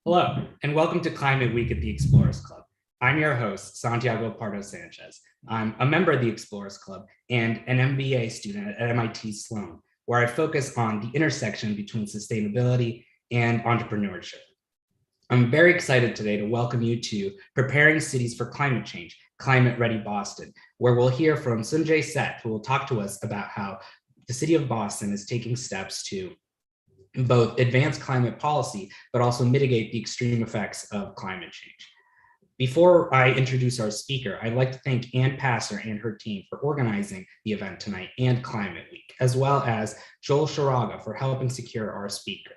Hello, and welcome to Climate Week at the Explorers Club. I'm your host, Santiago Pardo Sanchez. I'm a member of the Explorers Club and an MBA student at MIT Sloan, where I focus on the intersection between sustainability and entrepreneurship. I'm very excited today to welcome you to Preparing Cities for Climate Change, Climate Ready Boston, where we'll hear from Sanjay Seth, who will talk to us about how the city of Boston is taking steps to both advance climate policy, but also mitigate the extreme effects of climate change. Before I introduce our speaker, I'd like to thank Ann Passer and her team for organizing the event tonight and Climate Week, as well as Joel Sharaga for helping secure our speaker.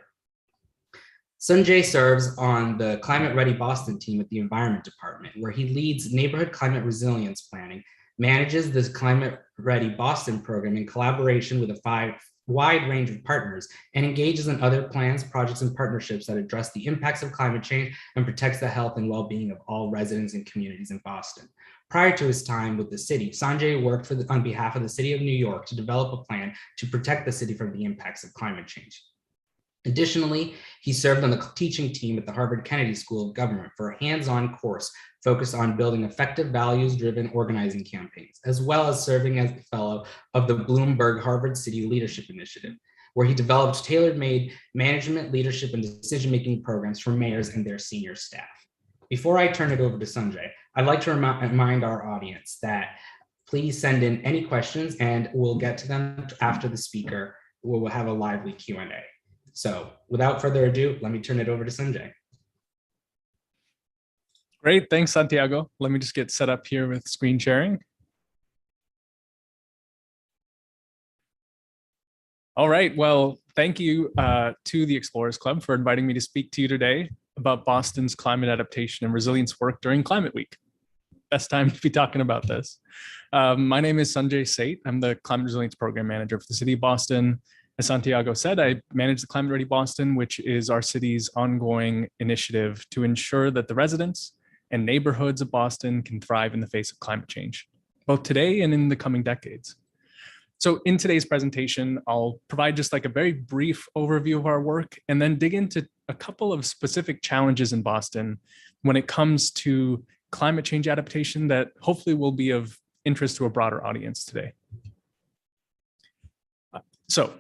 Sanjay serves on the Climate Ready Boston team at the Environment Department, where he leads neighborhood climate resilience planning, manages this Climate Ready Boston program in collaboration with a wide range of partners, and engages in other plans, projects, and partnerships that address the impacts of climate change and protects the health and well-being of all residents and communities in Boston. Prior to his time with the city, Sanjay worked on behalf of the city of New York to develop a plan to protect the city from the impacts of climate change. Additionally, he served on the teaching team at the Harvard Kennedy School of Government for a hands-on course focused on building effective values-driven organizing campaigns, as well as serving as the fellow of the Bloomberg Harvard City Leadership Initiative, where he developed tailor-made management, leadership, and decision-making programs for mayors and their senior staff. Before I turn it over to Sanjay, I'd like to remind our audience that please send in any questions and we'll get to them after the speaker. We'll have a lively Q&A. So without further ado, let me turn it over to Sanjay. Great, thanks, Santiago. Let me just get set up here with screen sharing. All right, well, thank you to the Explorers Club for inviting me to speak to you today about Boston's climate adaptation and resilience work during Climate Week. Best time to be talking about this. My name is Sanjay Seth. I'm the Climate Resilience Program Manager for the City of Boston. As Santiago said, I manage the Climate Ready Boston, which is our city's ongoing initiative to ensure that the residents and neighborhoods of Boston can thrive in the face of climate change, both today and in the coming decades. So in today's presentation, I'll provide just like a very brief overview of our work and then dig into a couple of specific challenges in Boston when it comes to climate change adaptation that hopefully will be of interest to a broader audience today. So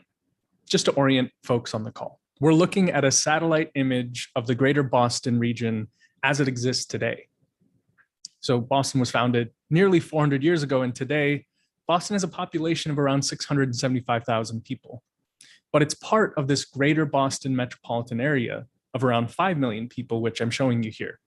just to orient folks on the call, we're looking at a satellite image of the greater Boston region as it exists today. So Boston was founded nearly 400 years ago, and today, Boston has a population of around 675,000 people. But it's part of this greater Boston metropolitan area of around 5 million people, which I'm showing you here.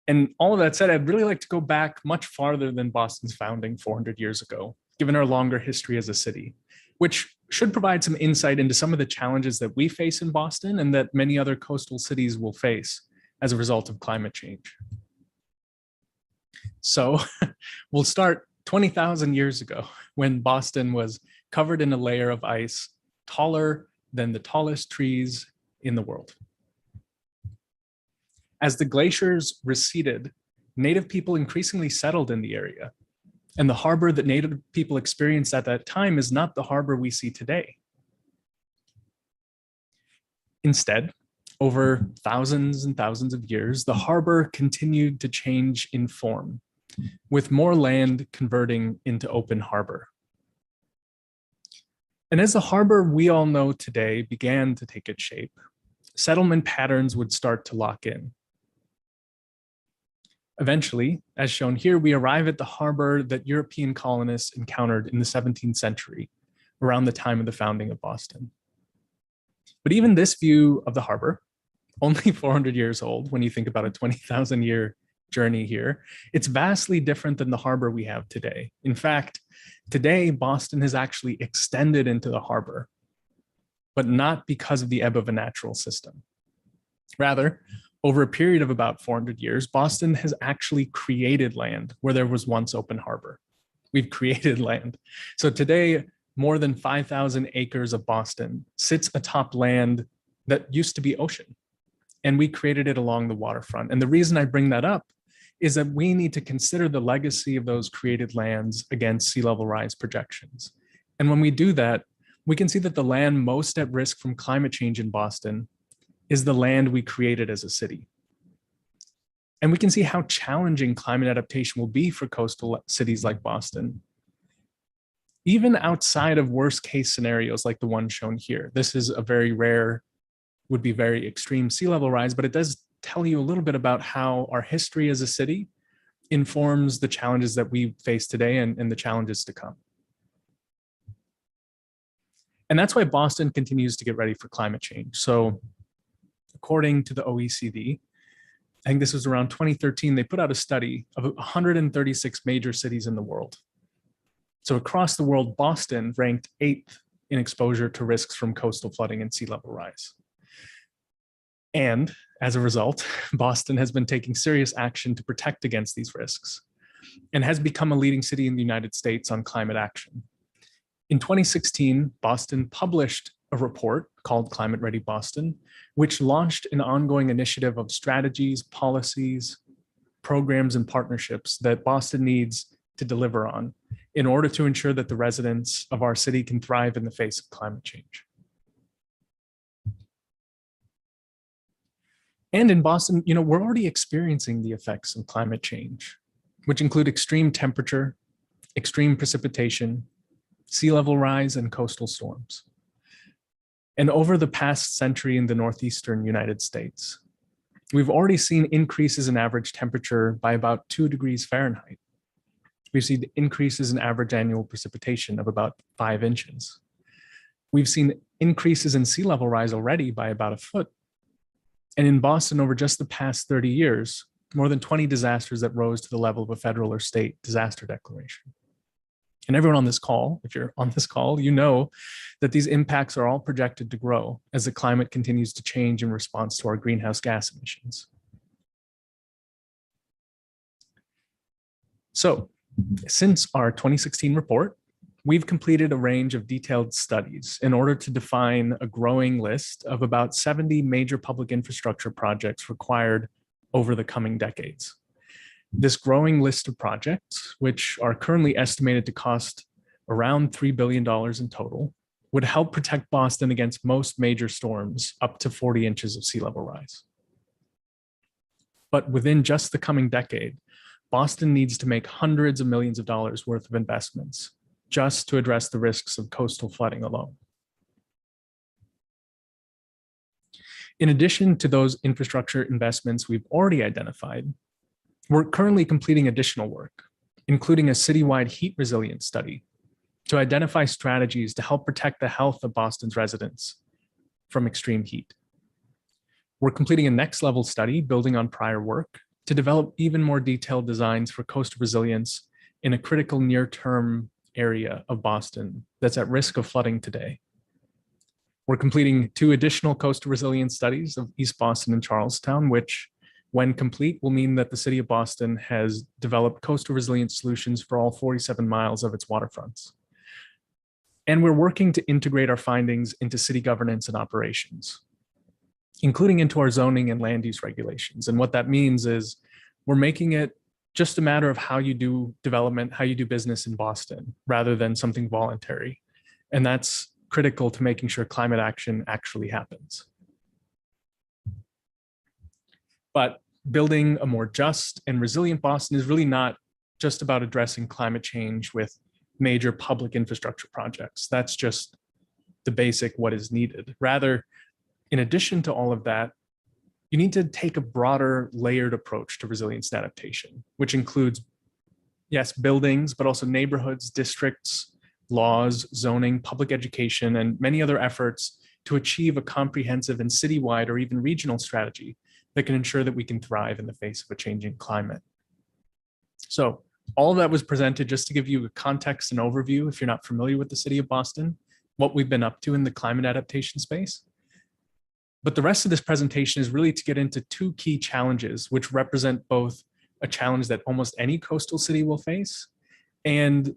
And all of that said, I'd really like to go back much farther than Boston's founding 400 years ago, given our longer history as a city, which should provide some insight into some of the challenges that we face in Boston and that many other coastal cities will face as a result of climate change. So we'll start 20,000 years ago when Boston was covered in a layer of ice taller than the tallest trees in the world. As the glaciers receded, Native people increasingly settled in the area. And the harbor that Native people experienced at that time is not the harbor we see today. Instead, over thousands and thousands of years, the harbor continued to change in form, with more land converting into open harbor. And as the harbor we all know today began to take its shape, settlement patterns would start to lock in. Eventually, as shown here, we arrive at the harbor that European colonists encountered in the 17th century, around the time of the founding of Boston. But even this view of the harbor, only 400 years old, when you think about a 20,000 year journey here, it's vastly different than the harbor we have today. In fact, today, Boston has actually extended into the harbor, but not because of the ebb of a natural system. Rather, over a period of about 400 years, Boston has actually created land where there was once open harbor. We've created land. So today, more than 5,000 acres of Boston sits atop land that used to be ocean. And we created it along the waterfront. And the reason I bring that up is that we need to consider the legacy of those created lands against sea level rise projections. And when we do that, we can see that the land most at risk from climate change in Boston is the land we created as a city. And we can see how challenging climate adaptation will be for coastal cities like Boston. Even outside of worst case scenarios like the one shown here, this is a very rare, would be very extreme sea level rise, but it does tell you a little bit about how our history as a city informs the challenges that we face today and the challenges to come. And that's why Boston continues to get ready for climate change. So according to the OECD, I think this was around 2013, they put out a study of 136 major cities in the world. So across the world, Boston ranked 8th in exposure to risks from coastal flooding and sea level rise. And as a result, Boston has been taking serious action to protect against these risks and has become a leading city in the United States on climate action. In 2016, Boston published a report called Climate Ready Boston, which launched an ongoing initiative of strategies, policies, programs, and partnerships that Boston needs to deliver on in order to ensure that the residents of our city can thrive in the face of climate change. And in Boston, we're already experiencing the effects of climate change, which include extreme temperature, extreme precipitation, sea level rise, and coastal storms. And over the past century in the northeastern United States, we've already seen increases in average temperature by about 2 degrees Fahrenheit. We've seen increases in average annual precipitation of about 5 inches. We've seen increases in sea level rise already by about 1 foot. And in Boston, over just the past 30 years, more than 20 disasters that rose to the level of a federal or state disaster declaration. And everyone on this call, if you're on this call, you know that these impacts are all projected to grow as the climate continues to change in response to our greenhouse gas emissions. So, since our 2016 report, we've completed a range of detailed studies in order to define a growing list of about 70 major public infrastructure projects required over the coming decades. This growing list of projects, which are currently estimated to cost around $3 billion in total, would help protect Boston against most major storms up to 40 inches of sea level rise. But within just the coming decade, Boston needs to make hundreds of millions of dollars worth of investments just to address the risks of coastal flooding alone. In addition to those infrastructure investments we've already identified, we're currently completing additional work, including a citywide heat resilience study to identify strategies to help protect the health of Boston's residents from extreme heat. We're completing a next level study building on prior work to develop even more detailed designs for coastal resilience in a critical near-term area of Boston that's at risk of flooding today. We're completing 2 additional coastal resilience studies of East Boston and Charlestown, which, when complete, will mean that the city of Boston has developed coastal resilience solutions for all 47 miles of its waterfronts. And we're working to integrate our findings into city governance and operations, including into our zoning and land use regulations. And what that means is we're making it just a matter of how you do development, how you do business in Boston, rather than something voluntary. And that's critical to making sure climate action actually happens. But building a more just and resilient Boston is really not just about addressing climate change with major public infrastructure projects. That's just the basic what is needed. Rather, in addition to all of that, you need to take a broader layered approach to resilience and adaptation, which includes, yes, buildings, but also neighborhoods, districts, laws, zoning, public education, and many other efforts to achieve a comprehensive and citywide or even regional strategy that can ensure that we can thrive in the face of a changing climate. So all of that was presented just to give you a context and overview, if you're not familiar with the city of Boston, what we've been up to in the climate adaptation space. But the rest of this presentation is really to get into 2 key challenges, which represent both a challenge that almost any coastal city will face and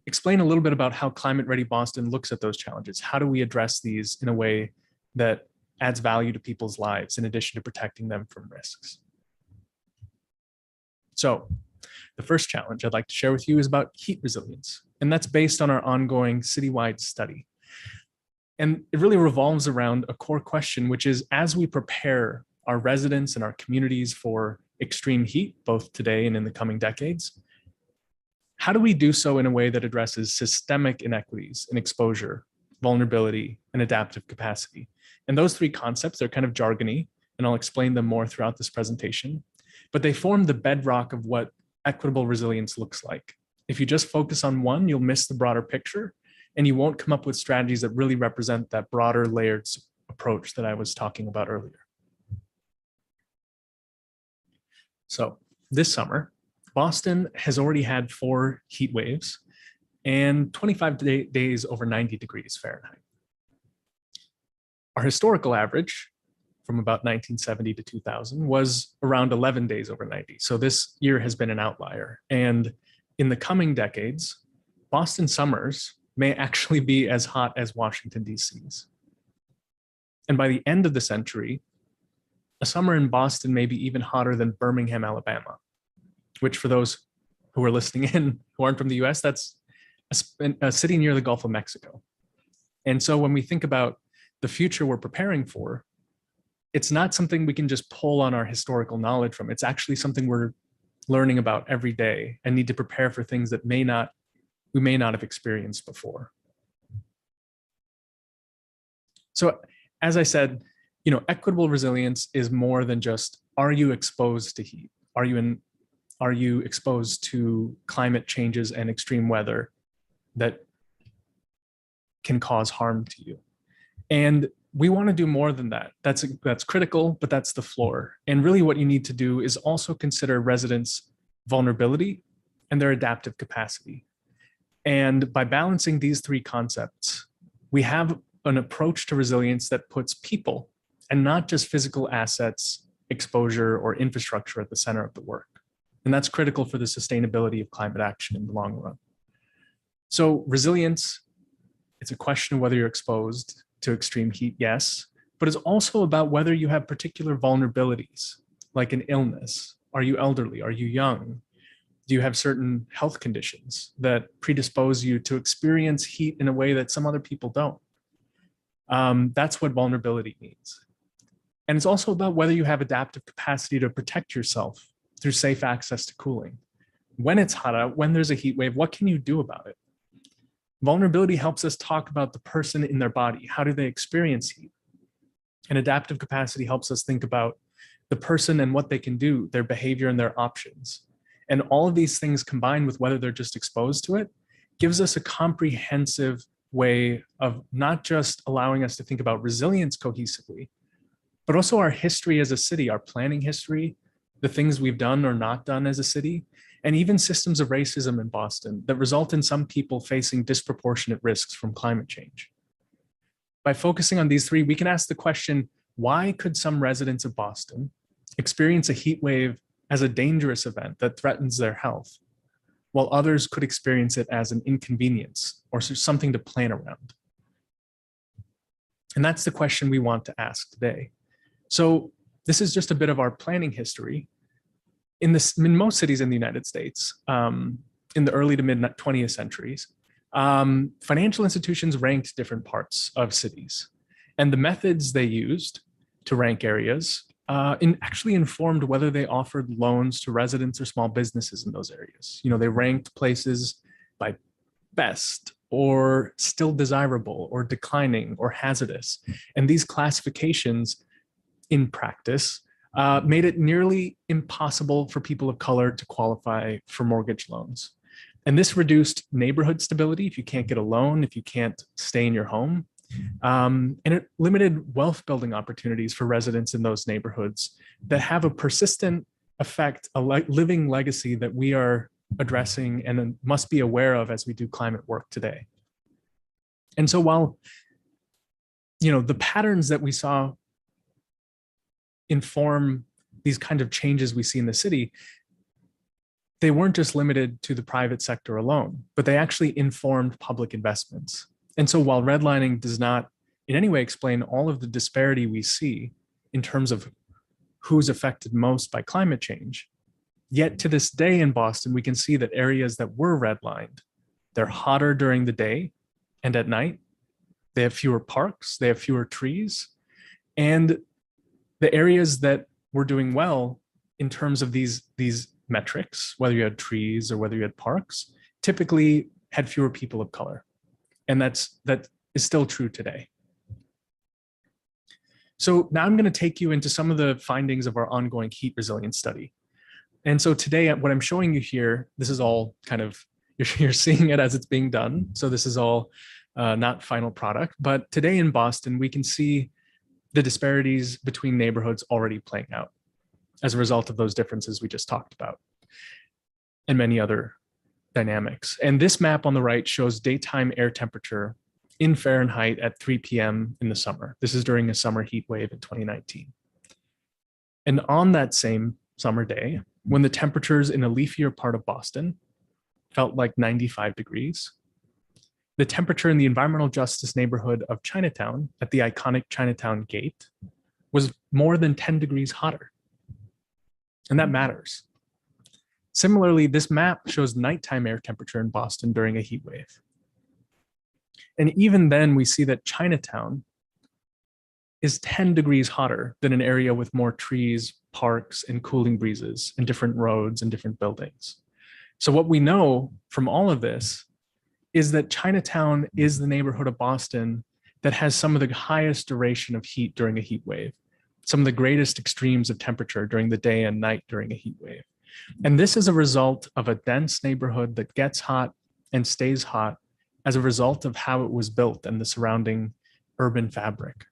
explain a little bit about how Climate Ready Boston looks at those challenges. How do we address these in a way that adds value to people's lives in addition to protecting them from risks? So the first challenge I'd like to share with you is about heat resilience, and that's based on our ongoing citywide study. And it really revolves around a core question, which is, as we prepare our residents and our communities for extreme heat, both today and in the coming decades, how do we do so in a way that addresses systemic inequities in exposure, vulnerability, and adaptive capacity? And those three concepts, they're kind of jargony, and I'll explain them more throughout this presentation, but they form the bedrock of what equitable resilience looks like. If you just focus on one, you'll miss the broader picture, and you won't come up with strategies that really represent that broader layered approach that I was talking about earlier. So this summer, Boston has already had 4 heat waves and 25 days over 90 degrees Fahrenheit. Our historical average from about 1970 to 2000 was around 11 days over 90. So this year has been an outlier. And in the coming decades, Boston summers may actually be as hot as Washington, DC's. And by the end of the century, a summer in Boston may be even hotter than Birmingham, Alabama, which for those who are listening in who aren't from the US, that's a city near the Gulf of Mexico. And so when we think about the future we're preparing for, it's not something we can just pull on our historical knowledge from. It's actually something we're learning about every day and need to prepare for things that we may not have experienced before. So as I said, equitable resilience is more than just, are you exposed to heat? Are you exposed to climate changes and extreme weather that can cause harm to you? And we want to do more than that. That's critical, but that's the floor. And really what you need to do is also consider residents' vulnerability and their adaptive capacity. And by balancing these 3 concepts, we have an approach to resilience that puts people and not just physical assets, exposure, or infrastructure at the center of the work. And that's critical for the sustainability of climate action in the long run. So resilience, it's a question of whether you're exposed to extreme heat, yes, but it's also about whether you have particular vulnerabilities, like an illness. Are you elderly? Are you young? Do you have certain health conditions that predispose you to experience heat in a way that some other people don't? That's what vulnerability means. And it's also about whether you have adaptive capacity to protect yourself through safe access to cooling. When it's hot out, when there's a heat wave, what can you do about it? Vulnerability helps us talk about the person in their body. How do they experience heat? And adaptive capacity helps us think about the person and what they can do, their behavior and their options. And all of these things combined with whether they're just exposed to it gives us a comprehensive way of not just allowing us to think about resilience cohesively, but also our history as a city, our planning history, the things we've done or not done as a city, and even systems of racism in Boston that result in some people facing disproportionate risks from climate change. By focusing on these 3, we can ask the question, why could some residents of Boston experience a heat wave as a dangerous event that threatens their health, while others could experience it as an inconvenience or something to plan around? And that's the question we want to ask today. So this is just a bit of our planning history. In most cities in the United States, in the early to mid 20th centuries, financial institutions ranked different parts of cities. And the methods they used to rank areas actually informed whether they offered loans to residents or small businesses in those areas. They ranked places by best or still desirable or declining or hazardous. And these classifications in practice made it nearly impossible for people of color to qualify for mortgage loans. And this reduced neighborhood stability if you can't get a loan, if you can't stay in your home. And it limited wealth building opportunities for residents in those neighborhoods that have a persistent effect, a living legacy that we are addressing and must be aware of as we do climate work today. And so while the patterns that we saw inform these kind of changes we see in the city, they weren't just limited to the private sector alone, but they actually informed public investments. And so while redlining does not in any way explain all of the disparity we see in terms of who's affected most by climate change, yet to this day in Boston, we can see that areas that were redlined, they're hotter during the day and at night, They have fewer parks, they have fewer trees, and the areas that were doing well in terms of these metrics, whether you had trees or whether you had parks, typically had fewer people of color. And that is still true today. So now I'm going to take you into some of the findings of our ongoing heat resilience study. And so today, what I'm showing you here, this is all kind of, you're seeing it as it's being done. So this is all not final product, but today in Boston, we can see the disparities between neighborhoods already playing out as a result of those differences we just talked about, and many other dynamics. And this map on the right shows daytime air temperature in Fahrenheit at 3 p.m. in the summer. This is during a summer heat wave in 2019. And on that same summer day, when the temperatures in a leafier part of Boston felt like 95 degrees, the temperature in the environmental justice neighborhood of Chinatown at the iconic Chinatown gate was more than 10 degrees hotter. And that matters. Similarly, this map shows nighttime air temperature in Boston during a heat wave. And even then, we see that Chinatown is 10 degrees hotter than an area with more trees, parks, and cooling breezes, and different roads and different buildings. So what we know from all of this is that Chinatown is the neighborhood of Boston that has some of the highest duration of heat during a heat wave, some of the greatest extremes of temperature during the day and night during a heat wave. And this is a result of a dense neighborhood that gets hot and stays hot as a result of how it was built and the surrounding urban fabric.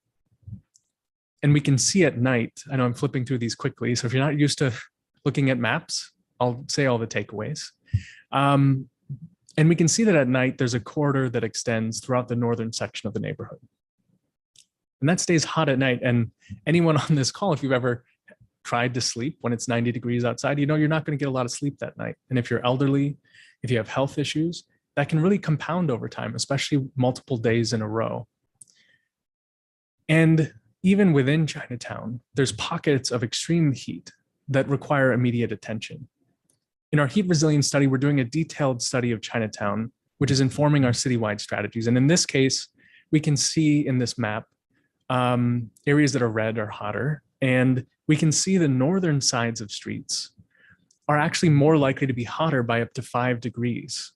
And we can see at night, I know I'm flipping through these quickly, so if you're not used to looking at maps, I'll say all the takeaways. And we can see that at night, there's a corridor that extends throughout the northern section of the neighborhood. And that stays hot at night. And anyone on this call, if you've ever tried to sleep when it's 90 degrees outside, you know you're not going to get a lot of sleep that night. And if you're elderly, if you have health issues, that can really compound over time, especially multiple days in a row. And even within Chinatown, there's pockets of extreme heat that require immediate attention. In our heat resilience study, we're doing a detailed study of Chinatown, which is informing our citywide strategies. And in this case, we can see in this map, areas that are red are hotter. And we can see the northern sides of streets are actually more likely to be hotter by up to 5 degrees.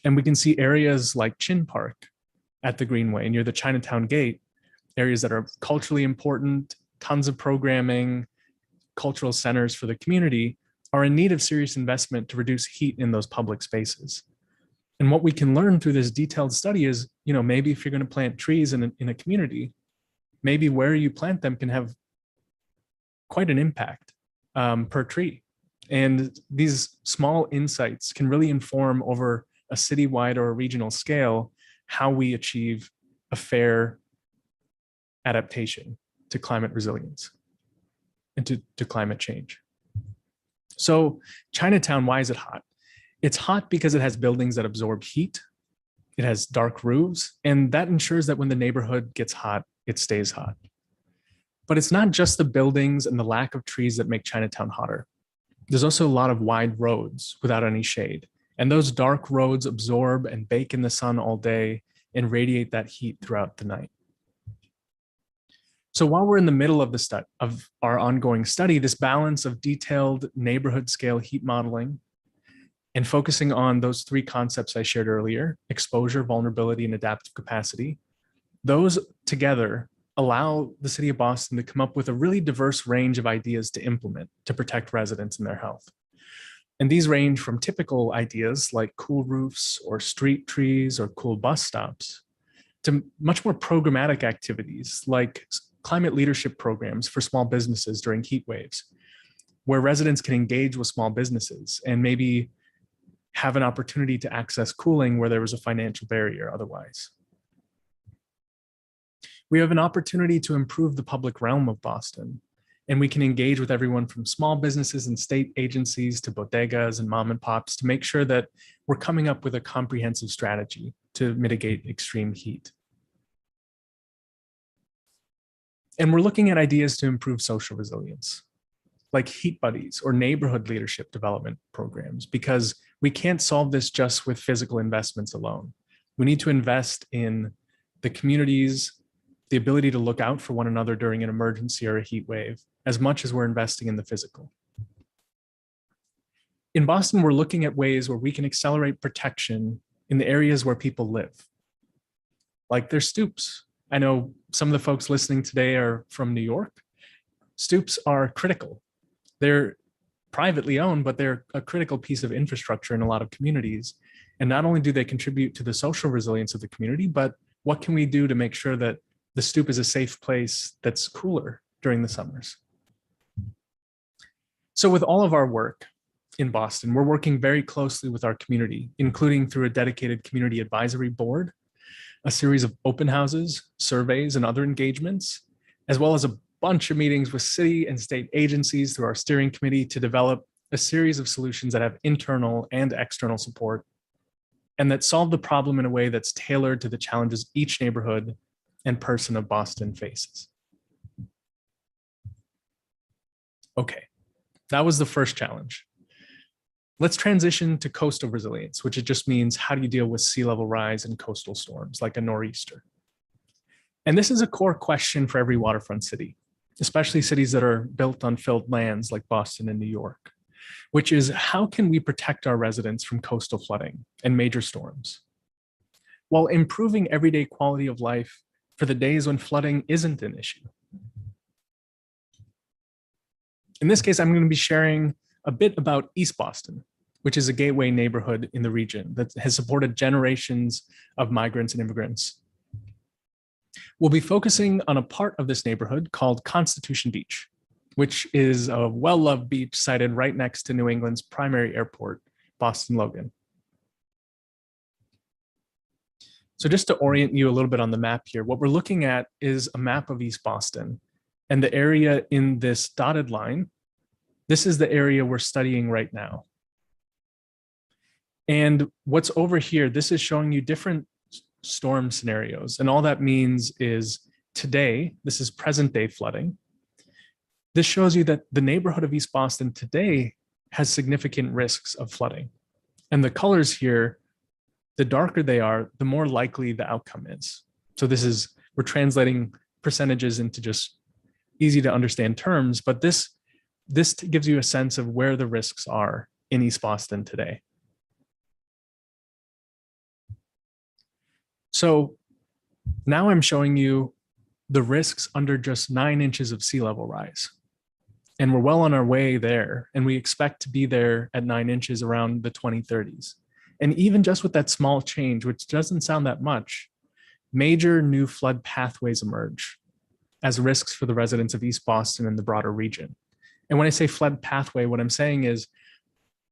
And we can see areas like Chin Park at the Greenway near the Chinatown Gate, areas that are culturally important, tons of programming, cultural centers for the community, are in need of serious investment to reduce heat in those public spaces. And what we can learn through this detailed study is, you know, maybe if you're going to plant trees in a community, maybe where you plant them can have quite an impact per tree. And these small insights can really inform over a citywide or a regional scale how we achieve a fair adaptation to climate resilience and to climate change. So Chinatown, why is it hot? It's hot because it has buildings that absorb heat. It has dark roofs, and that ensures that when the neighborhood gets hot, it stays hot. But it's not just the buildings and the lack of trees that make Chinatown hotter. There's also a lot of wide roads without any shade. And those dark roads absorb and bake in the sun all day and radiate that heat throughout the night. So while we're in the middle of our ongoing study, this balance of detailed neighborhood scale heat modeling and focusing on those 3 concepts I shared earlier, exposure, vulnerability, and adaptive capacity, those together allow the city of Boston to come up with a really diverse range of ideas to implement to protect residents and their health. And these range from typical ideas like cool roofs or street trees or cool bus stops to much more programmatic activities like climate leadership programs for small businesses during heat waves, where residents can engage with small businesses and maybe have an opportunity to access cooling where there was a financial barrier otherwise. We have an opportunity to improve the public realm of Boston, and we can engage with everyone from small businesses and state agencies to bodegas and mom and pops to make sure that we're coming up with a comprehensive strategy to mitigate extreme heat. And we're looking at ideas to improve social resilience, like heat buddies or neighborhood leadership development programs, because we can't solve this just with physical investments alone. We need to invest in the communities, the ability to look out for one another during an emergency or a heat wave, as much as we're investing in the physical. In Boston, we're looking at ways where we can accelerate protection in the areas where people live, like their stoops. I know some of the folks listening today are from New York. Stoops are critical. They're privately owned, but they're a critical piece of infrastructure in a lot of communities. And not only do they contribute to the social resilience of the community, but what can we do to make sure that the stoop is a safe place that's cooler during the summers? So with all of our work in Boston, we're working very closely with our community, including through a dedicated community advisory board, a series of open houses, surveys, and other engagements, as well as a bunch of meetings with city and state agencies through our steering committee to develop a series of solutions that have internal and external support and that solve the problem in a way that's tailored to the challenges each neighborhood and person of Boston faces. Okay, that was the first challenge. Let's transition to coastal resilience, which it just means how do you deal with sea level rise and coastal storms like a nor'easter? And this is a core question for every waterfront city, especially cities that are built on filled lands like Boston and New York, which is how can we protect our residents from coastal flooding and major storms while improving everyday quality of life for the days when flooding isn't an issue? In this case, I'm going to be sharing a bit about East Boston, which is a gateway neighborhood in the region that has supported generations of migrants and immigrants. We'll be focusing on a part of this neighborhood called Constitution Beach, which is a well-loved beach sited right next to New England's primary airport, Boston Logan. So just to orient you a little bit on the map here, what we're looking at is a map of East Boston, and the area in this dotted line, this is the area we're studying right now. And what's over here, this is showing you different storm scenarios. And all that means is today, this is present day flooding. This shows you that the neighborhood of East Boston today has significant risks of flooding. And the colors here, the darker they are, the more likely the outcome is. So this is, we're translating percentages into just easy to understand terms, but this gives you a sense of where the risks are in East Boston today. So now I'm showing you the risks under just 9 inches of sea level rise. And we're well on our way there. And we expect to be there at 9 inches around the 2030s. And even just with that small change, which doesn't sound that much, major new flood pathways emerge as risks for the residents of East Boston and the broader region. And when I say flood pathway, what I'm saying is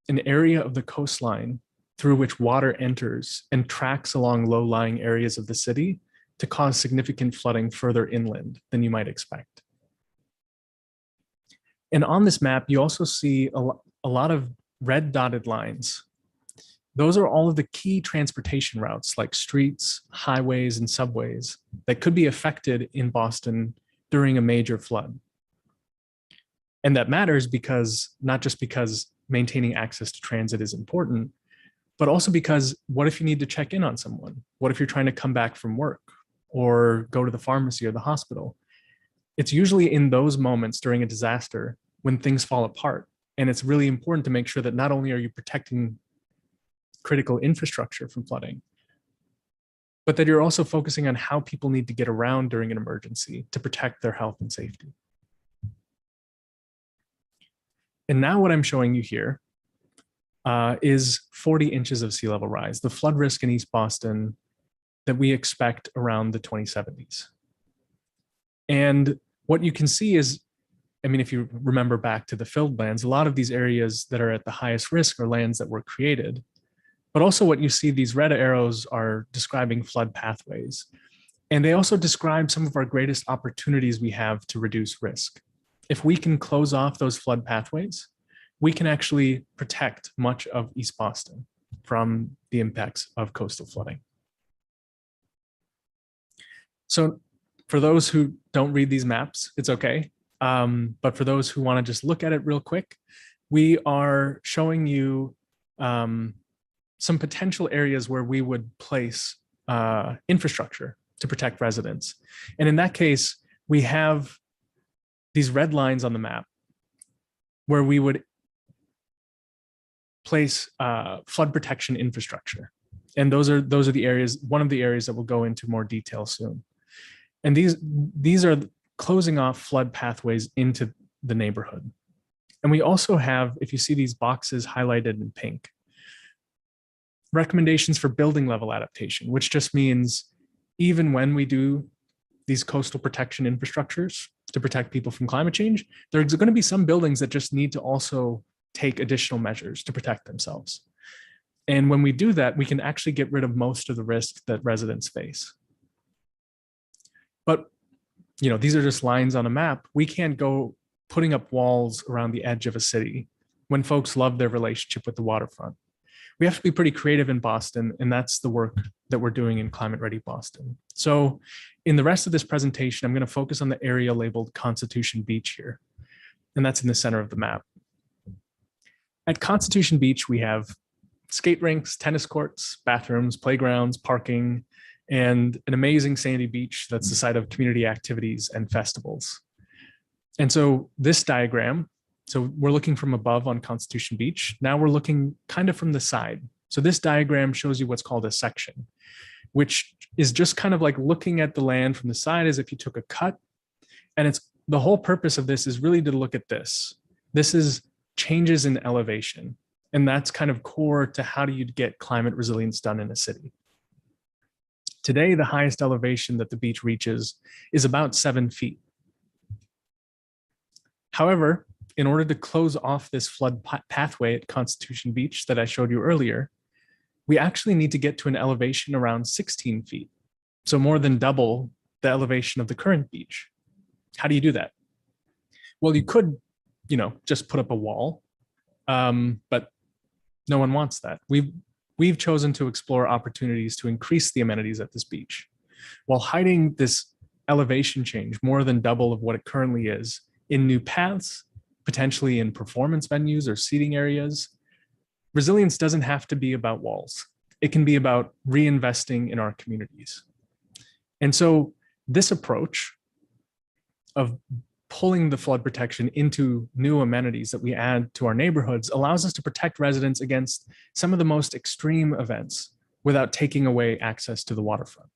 an area of the coastline through which water enters and tracks along low-lying areas of the city to cause significant flooding further inland than you might expect. And on this map, you also see a lot of red dotted lines. Those are all of the key transportation routes like streets, highways, and subways that could be affected in Boston during a major flood. And that matters because, not just because maintaining access to transit is important, but also because what if you need to check in on someone? What if you're trying to come back from work or go to the pharmacy or the hospital? It's usually in those moments during a disaster when things fall apart. And it's really important to make sure that not only are you protecting critical infrastructure from flooding, but that you're also focusing on how people need to get around during an emergency to protect their health and safety. And now what I'm showing you here is 40 inches of sea level rise, the flood risk in East Boston that we expect around the 2070s. And what you can see is, I mean, if you remember back to the filled lands, a lot of these areas that are at the highest risk are lands that were created. But also what you see, these red arrows are describing flood pathways. And they also describe some of our greatest opportunities we have to reduce risk. If we can close off those flood pathways, we can actually protect much of East Boston from the impacts of coastal flooding. So for those who don't read these maps, it's okay. But for those who want to just look at it real quick, we are showing you some potential areas where we would place infrastructure to protect residents. And in that case, we have these red lines on the map where we would place flood protection infrastructure. And those are the areas, one of the areas that we'll go into more detail soon. And these are closing off flood pathways into the neighborhood. And we also have, if you see these boxes highlighted in pink, recommendations for building level adaptation, which just means even when we do these coastal protection infrastructures to protect people from climate change, there's going to be some buildings that just need to also take additional measures to protect themselves. And when we do that, we can actually get rid of most of the risk that residents face. But, these are just lines on a map. We can't go putting up walls around the edge of a city when folks love their relationship with the waterfront. We have to be pretty creative in Boston, and that's the work that we're doing in Climate Ready Boston. So in the rest of this presentation, I'm going to focus on the area labeled Constitution Beach here, and that's in the center of the map. At Constitution Beach, we have skate rinks, tennis courts, bathrooms, playgrounds, parking, and an amazing sandy beach that's the site of community activities and festivals. And so this diagram, so we're looking from above on Constitution Beach. Now we're looking kind of from the side. So this diagram shows you what's called a section, which is just kind of like looking at the land from the side as if you took a cut. And it's the whole purpose of this is really to look at this. This is changes in elevation. And that's kind of core to how do you get climate resilience done in a city. Today, the highest elevation that the beach reaches is about 7 feet. However, in order to close off this flood pathway at Constitution Beach that I showed you earlier, we actually need to get to an elevation around 16 feet. So more than double the elevation of the current beach. How do you do that? Well, you could, just put up a wall, but no one wants that. We've chosen to explore opportunities to increase the amenities at this beach while hiding this elevation change more than double of what it currently is in new paths, potentially in performance venues or seating areas. Resilience doesn't have to be about walls. It can be about reinvesting in our communities. And so this approach of pulling the flood protection into new amenities that we add to our neighborhoods allows us to protect residents against some of the most extreme events without taking away access to the waterfront.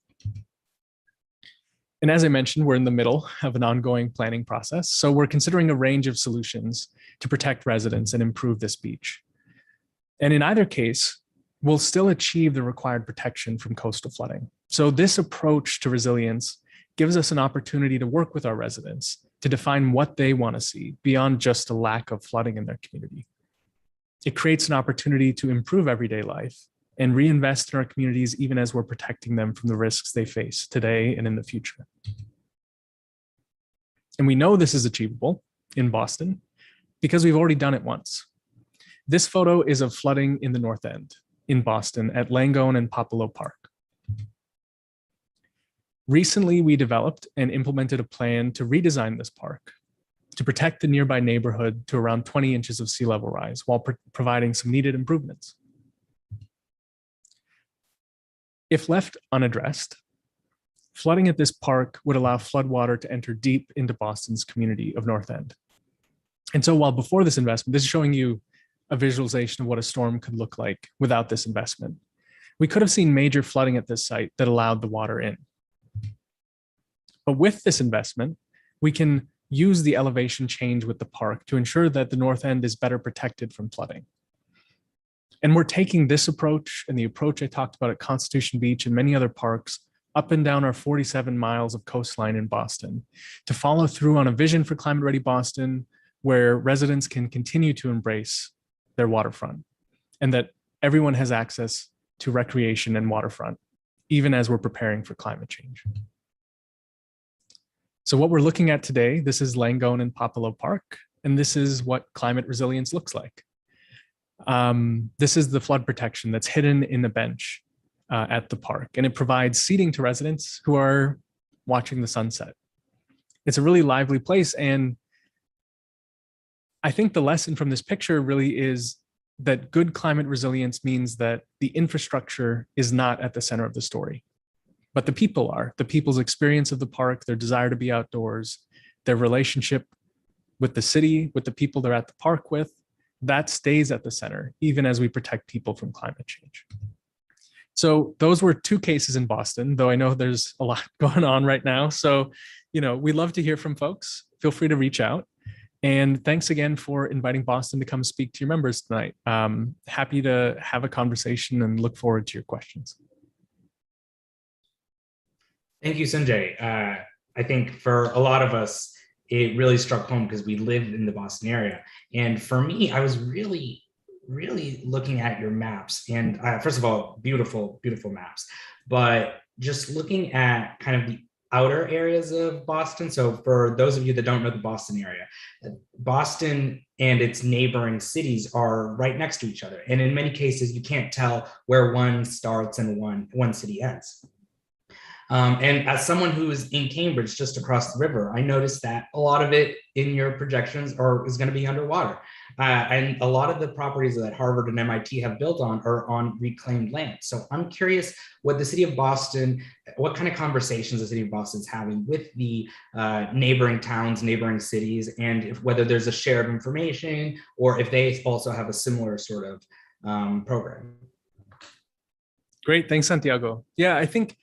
And as I mentioned, we're in the middle of an ongoing planning process. So we're considering a range of solutions to protect residents and improve this beach. And in either case, we'll still achieve the required protection from coastal flooding. So this approach to resilience gives us an opportunity to work with our residents to define what they want to see beyond just a lack of flooding in their community. It creates an opportunity to improve everyday life and reinvest in our communities even as we're protecting them from the risks they face today and in the future. And we know this is achievable in Boston because we've already done it once. This photo is of flooding in the North End in Boston at Langone and Popolo Park. Recently, we developed and implemented a plan to redesign this park to protect the nearby neighborhood to around 20 inches of sea level rise while providing some needed improvements. If left unaddressed, flooding at this park would allow floodwater to enter deep into Boston's community of North End. And so while before this investment, this is showing you a visualization of what a storm could look like without this investment. We could have seen major flooding at this site that allowed the water in. But with this investment, we can use the elevation change with the park to ensure that the North End is better protected from flooding. And we're taking this approach and the approach I talked about at Constitution Beach and many other parks up and down our 47 miles of coastline in Boston to follow through on a vision for Climate Ready Boston where residents can continue to embrace their waterfront and that everyone has access to recreation and waterfront, even as we're preparing for climate change. So what we're looking at today, this is Langone and Popolo Park, and this is what climate resilience looks like. This is the flood protection that's hidden in the bench at the park, and it provides seating to residents who are watching the sunset. It's a really lively place, and I think the lesson from this picture really is that good climate resilience means that the infrastructure is not at the center of the story. but the people are. The people's experience of the park, their desire to be outdoors, their relationship with the city, with the people they're at the park with, that stays at the center, even as we protect people from climate change. So those were two cases in Boston, though I know there's a lot going on right now. So, we love to hear from folks. Feel free to reach out. And thanks again for inviting Boston to come speak to your members tonight. Happy to have a conversation and look forward to your questions. Thank you, Sanjay. I think for a lot of us, it really struck home because we live in the Boston area. And for me, I was really looking at your maps. And first of all, beautiful, beautiful maps. But just looking at kind of the outer areas of Boston. So for those of you that don't know the Boston area, Boston and its neighboring cities are right next to each other. And in many cases, you can't tell where one starts and one city ends. And as someone who is in Cambridge, just across the river, I noticed that a lot of it in your projections is going to be underwater. And a lot of the properties that Harvard and MIT have built on are on reclaimed land. So I'm curious what the city of Boston, what kind of conversations the city of Boston is having with the neighboring towns, neighboring cities, and whether there's a share of information or if they also have a similar sort of program. Great, thanks, Santiago. Yeah, I think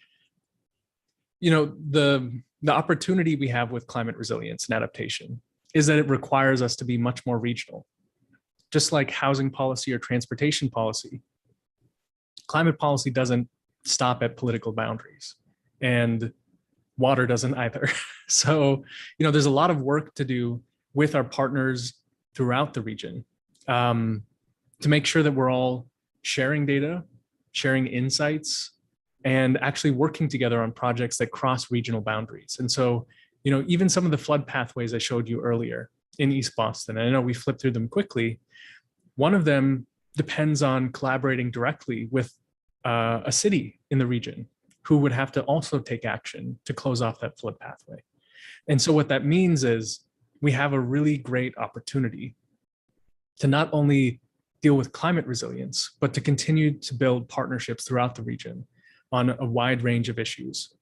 the opportunity we have with climate resilience and adaptation is that it requires us to be much more regional. Just like housing policy or transportation policy, climate policy doesn't stop at political boundaries, and water doesn't either. So, there's a lot of work to do with our partners throughout the region to make sure that we're all sharing data, sharing insights, and actually working together on projects that cross regional boundaries. And so, even some of the flood pathways I showed you earlier in East Boston, and I know we flipped through them quickly, one of them depends on collaborating directly with a city in the region who would have to also take action to close off that flood pathway. And so what that means is we have a really great opportunity to not only deal with climate resilience, but to continue to build partnerships throughout the region on a wide range of issues,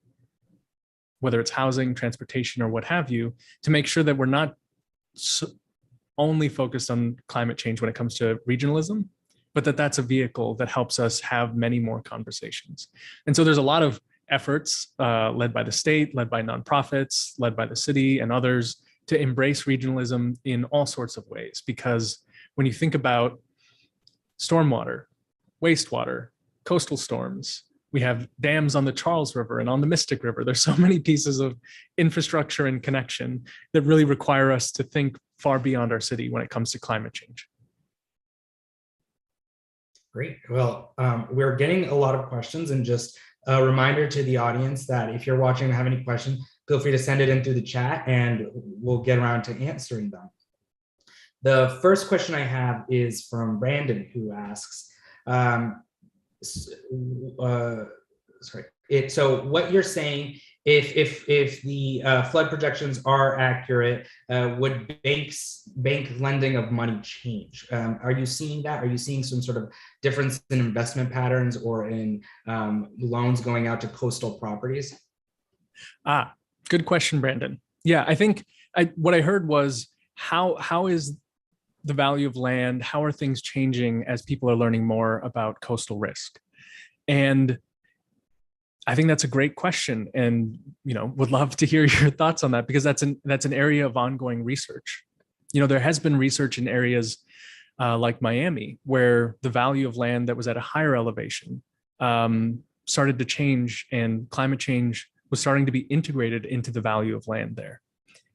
whether it's housing, transportation, or what have you, to make sure that we're not only focused on climate change when it comes to regionalism, but that's a vehicle that helps us have many more conversations. And so there's a lot of efforts led by the state, led by nonprofits, led by the city and others to embrace regionalism in all sorts of ways. Because when you think about stormwater, wastewater, coastal storms, we have dams on the Charles River and on the Mystic River. There's so many pieces of infrastructure and connection that really require us to think far beyond our city when it comes to climate change. Great. Well, we're getting a lot of questions, and just a reminder to the audience that if you're watching and have any questions, feel free to send it in through the chat and we'll get around to answering them. The first question I have is from Brandon, who asks, so what you're saying, if the flood projections are accurate, would bank lending of money change? Are you seeing that? Are you seeing some sort of difference in investment patterns or in loans going out to coastal properties? Good question, Brandon. Yeah, I think what I heard was how is the value of land, how are things changing as people are learning more about coastal risk? And I think that's a great question, and would love to hear your thoughts on that, because that's an area of ongoing research. There has been research in areas like Miami, where the value of land that was at a higher elevation started to change, and climate change was starting to be integrated into the value of land there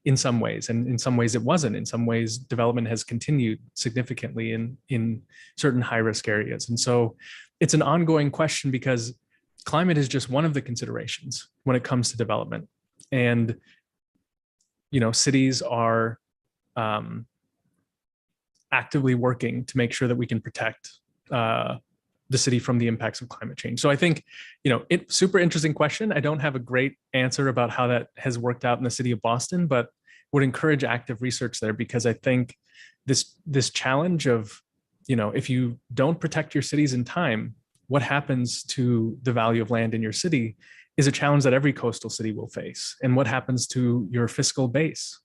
in some ways. And in some ways it wasn't. In some ways, development has continued significantly in certain high-risk areas. And so it's an ongoing question, because climate is just one of the considerations when it comes to development. And, cities are actively working to make sure that we can protect the city from the impacts of climate change. So I think, it's super interesting question. I don't have a great answer about how that has worked out in the city of Boston, but would encourage active research there, because I think this challenge of, if you don't protect your cities in time, what happens to the value of land in your city is a challenge that every coastal city will face. And what happens to your fiscal base,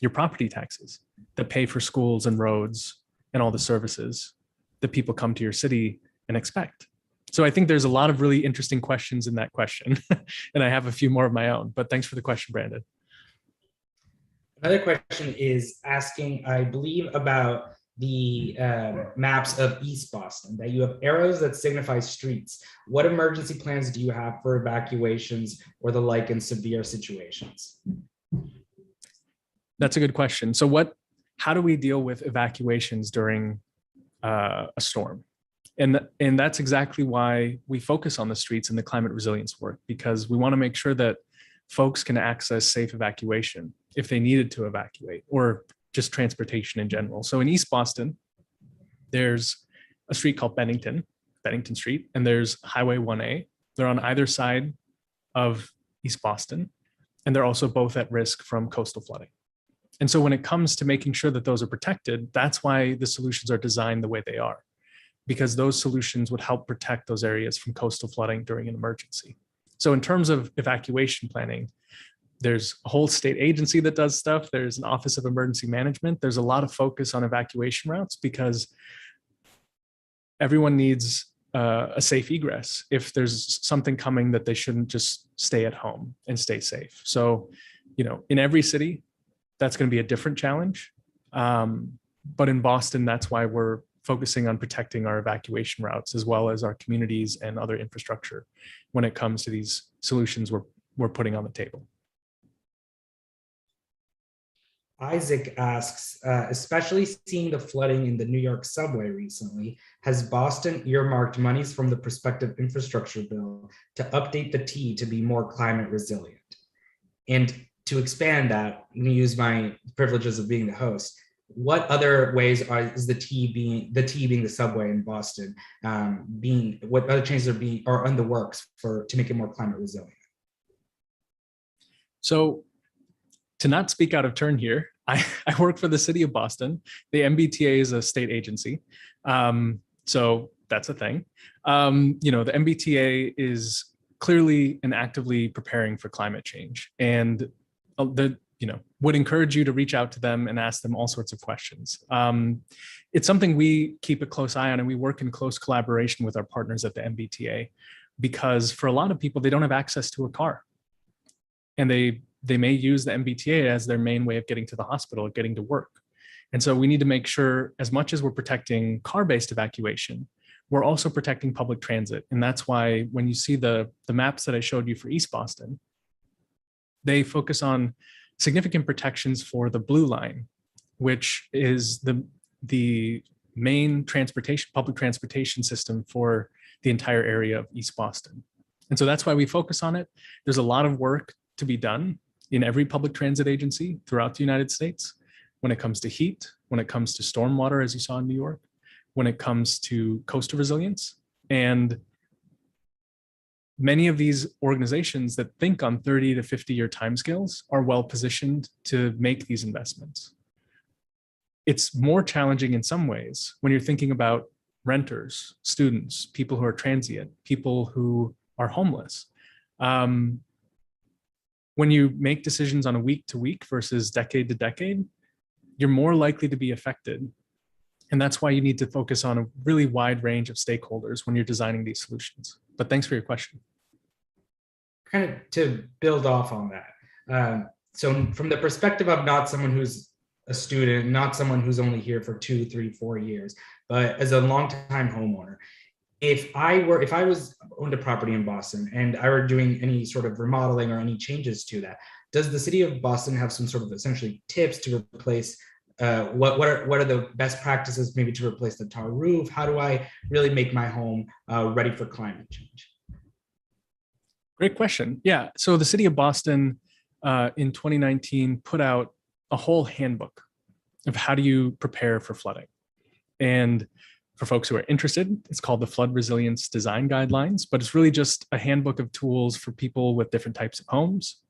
your property taxes that pay for schools and roads and all the services that people come to your city and expect? So I think there's a lot of really interesting questions in that question. And I have a few more of my own, but thanks for the question, Brandon. Another question is asking, I believe, about the maps of East Boston, that you have arrows that signify streets. What emergency plans do you have for evacuations or the like in severe situations? That's a good question. So how do we deal with evacuations during a storm? And that's exactly why we focus on the streets and the climate resilience work, because we want to make sure that folks can access safe evacuation if they needed to evacuate, or just transportation in general. So in East Boston, there's a street called Bennington Street, and there's Highway 1A. They're on either side of East Boston, and they're also both at risk from coastal flooding. And so when it comes to making sure that those are protected, that's why the solutions are designed the way they are, because those solutions would help protect those areas from coastal flooding during an emergency. So in terms of evacuation planning, there's a whole state agency that does stuff. There's an Office of Emergency Management. There's a lot of focus on evacuation routes because everyone needs a safe egress if there's something coming, that they shouldn't just stay at home and stay safe. So, in every city, that's going to be a different challenge. But in Boston, that's why we're focusing on protecting our evacuation routes as well as our communities and other infrastructure when it comes to these solutions we're putting on the table. Isaac asks, especially seeing the flooding in the New York subway recently, has Boston earmarked monies from the prospective infrastructure bill to update the T to be more climate resilient? And to expand that, I'm going to use my privileges of being the host. What other ways is the T being the subway in Boston what other changes are in the works to make it more climate resilient? So, to not speak out of turn here, I work for the city of Boston. The MBTA is a state agency. So that's a thing. The MBTA is clearly and actively preparing for climate change, and would encourage you to reach out to them and ask them all sorts of questions. It's something we keep a close eye on, and we work in close collaboration with our partners at the MBTA, because for a lot of people, they don't have access to a car, and they may use the MBTA as their main way of getting to the hospital, getting to work. And so we need to make sure, as much as we're protecting car-based evacuation, we're also protecting public transit. And that's why when you see the maps that I showed you for East Boston, they focus on significant protections for the Blue Line, which is the main public transportation system for the entire area of East Boston. And so that's why we focus on it. There's a lot of work to be done in every public transit agency throughout the United States when it comes to heat, when it comes to stormwater, as you saw in New York, when it comes to coastal resilience. And many of these organizations that think on 30 to 50-year timescales are well positioned to make these investments. It's more challenging in some ways when you're thinking about renters, students, people who are transient, people who are homeless. When you make decisions on a week to week versus decade to decade, you're more likely to be affected. And that's why you need to focus on a really wide range of stakeholders when you're designing these solutions. But thanks for your question. Kind of to build off on that. So from the perspective of not someone who's a student, not someone who's only here for 2, 3, 4 years, but as a longtime homeowner, if I was owned a property in Boston and I were doing any sort of remodeling or any changes to that, does the city of Boston have some sort of essentially tips to replace what are the best practices maybe to replace the tar roof? How do I really make my home ready for climate change? Great question. Yeah, so the city of Boston in 2019 put out a whole handbook of how do you prepare for flooding. And for folks who are interested, it's called the Flood Resilience Design Guidelines, but it's really just a handbook of tools for people with different types of homes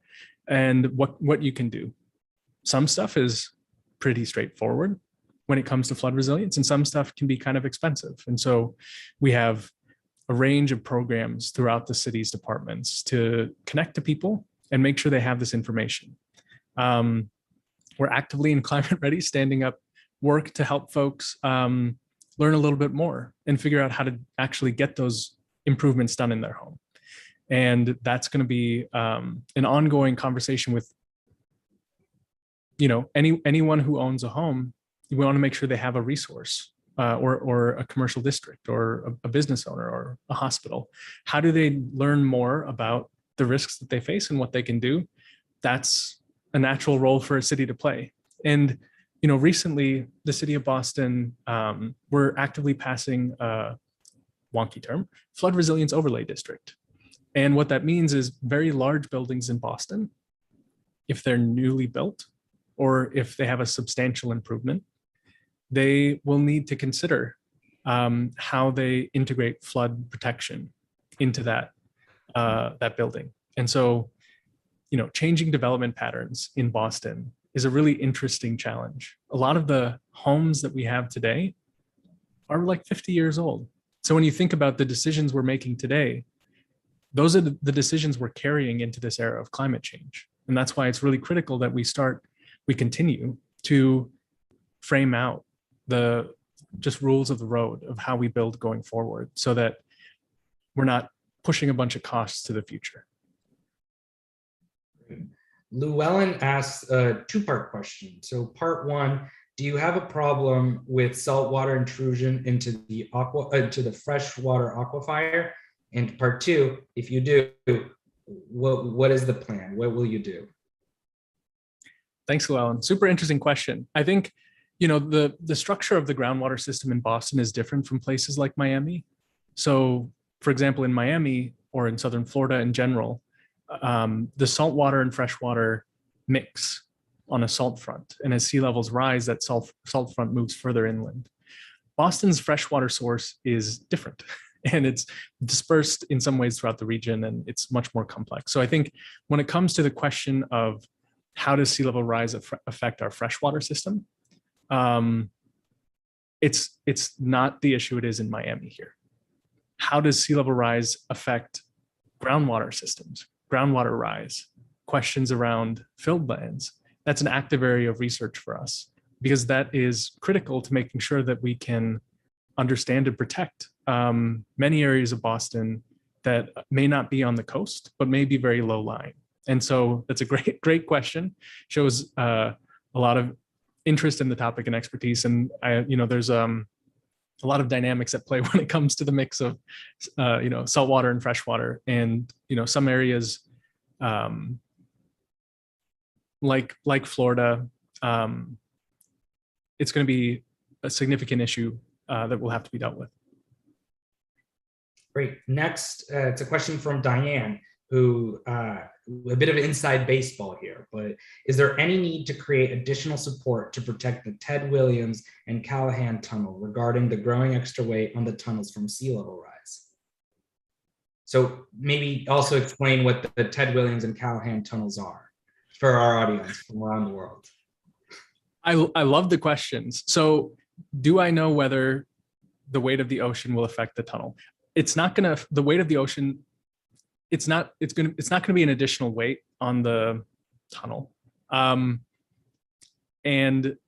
and what you can do. Some stuff is pretty straightforward when it comes to flood resilience, and some stuff can be kind of expensive. And so we have a range of programs throughout the city's departments to connect to people and make sure they have this information. We're actively in Climate Ready, standing up work to help folks learn a little bit more and figure out how to actually get those improvements done in their home. And that's going to be an ongoing conversation with, anyone who owns a home. We want to make sure they have a resource or a commercial district or a business owner or a hospital. How do they learn more about the risks that they face and what they can do? That's a natural role for a city to play. And recently the city of Boston, we're actively passing a wonky term, flood resilience overlay district. And what that means is very large buildings in Boston, if they're newly built or if they have a substantial improvement, they will need to consider how they integrate flood protection into that building. And so, changing development patterns in Boston is a really interesting challenge. A lot of the homes that we have today are like 50 years old. So when you think about the decisions we're making today, those are the decisions we're carrying into this era of climate change. And that's why it's really critical that we continue to frame out the just rules of the road of how we build going forward so that we're not pushing a bunch of costs to the future. Llewellyn asks a two-part question. So part one, do you have a problem with saltwater intrusion into the freshwater aquifer? And part two, if you do, what is the plan? What will you do? Thanks, Llewellyn. Super interesting question. I think, the structure of the groundwater system in Boston is different from places like Miami. So, for example, in Miami or in Southern Florida in general, the saltwater and freshwater mix on a salt front. And as sea levels rise, that salt front moves further inland. Boston's freshwater source is different. And it's dispersed in some ways throughout the region, and it's much more complex. So I think when it comes to the question of how does sea level rise affect our freshwater system, it's not the issue it is in Miami here. How does sea level rise affect groundwater systems, groundwater rise, questions around filled lands? That's an active area of research for us, because that is critical to making sure that we can understand and protect many areas of Boston that may not be on the coast, but may be very low lying. And so that's a great question. Shows a lot of interest in the topic and expertise. And there's a lot of dynamics at play when it comes to the mix of saltwater and freshwater. And some areas like Florida, it's going to be a significant issue that will have to be dealt with. Great. Next, it's a question from Diane, who a bit of inside baseball here, but is there any need to create additional support to protect the Ted Williams and Callahan tunnel regarding the growing extra weight on the tunnels from sea level rise? So maybe also explain what the Ted Williams and Callahan tunnels are for our audience from around the world. I love the questions. So do I know whether the weight of the ocean will affect the tunnel? It's not going to, the weight of the ocean, it's not going to be an additional weight on the tunnel. And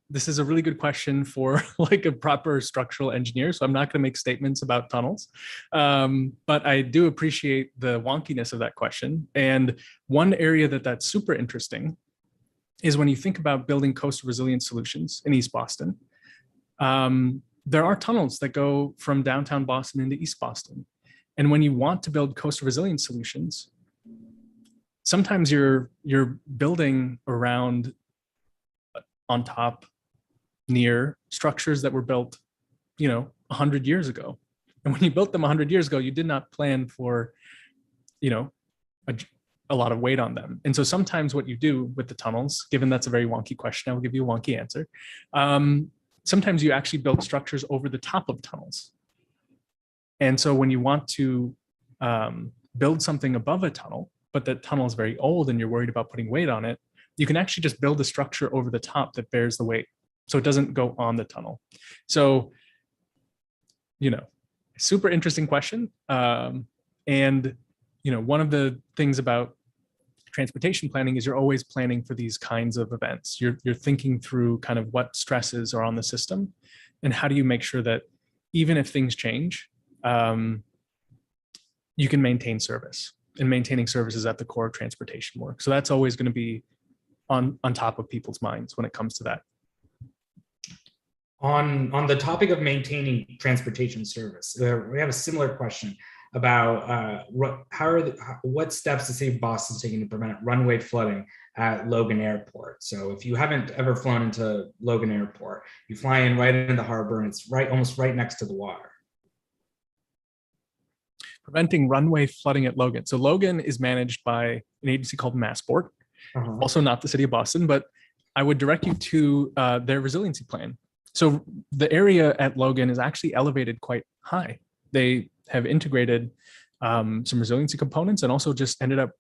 this is a really good question for like a proper structural engineer. So I'm not going to make statements about tunnels, but I do appreciate the wonkiness of that question. And one area that's super interesting is when you think about building coastal resilience solutions in East Boston. There are tunnels that go from downtown Boston into East Boston. And when you want to build coastal resilience solutions, sometimes you're building around, on top, near structures that were built, 100 years ago. And when you built them 100 years ago, you did not plan for, a lot of weight on them. And so sometimes what you do with the tunnels, given that's a very wonky question, I will give you a wonky answer. Sometimes you actually build structures over the top of tunnels. And so when you want to build something above a tunnel, but that tunnel is very old and you're worried about putting weight on it, you can actually just build a structure over the top that bears the weight. So it doesn't go on the tunnel. So, Super interesting question. And one of the things about transportation planning is you're always planning for these kinds of events. You're thinking through kind of what stresses are on the system and how do you make sure that even if things change, you can maintain service, and maintaining service is at the core of transportation work. So that's always going to be on top of people's minds when it comes to that. On the topic of maintaining transportation service, we have a similar question about what steps the city of Boston is taking to prevent runway flooding at Logan Airport. So if you haven't ever flown into Logan Airport, you fly in right into the harbor and it's almost right next to the water. Preventing runway flooding at Logan. So Logan is managed by an agency called Massport, also not the city of Boston, but I would direct you to their resiliency plan. So the area at Logan is actually elevated quite high. They have integrated some resiliency components and also just ended up